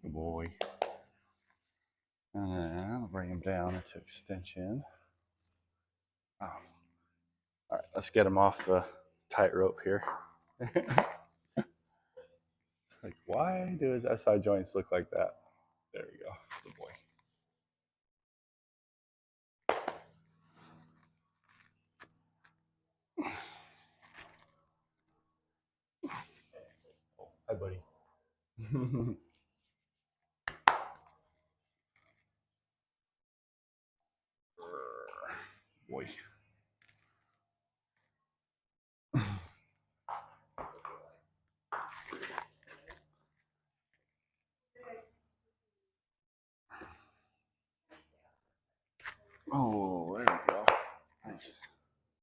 Good boy. And I'll bring him down into extension. Oh. All right, let's get him off the tightrope here. Like, why do his SI joints look like that? There we go. Good boy. Hi, buddy.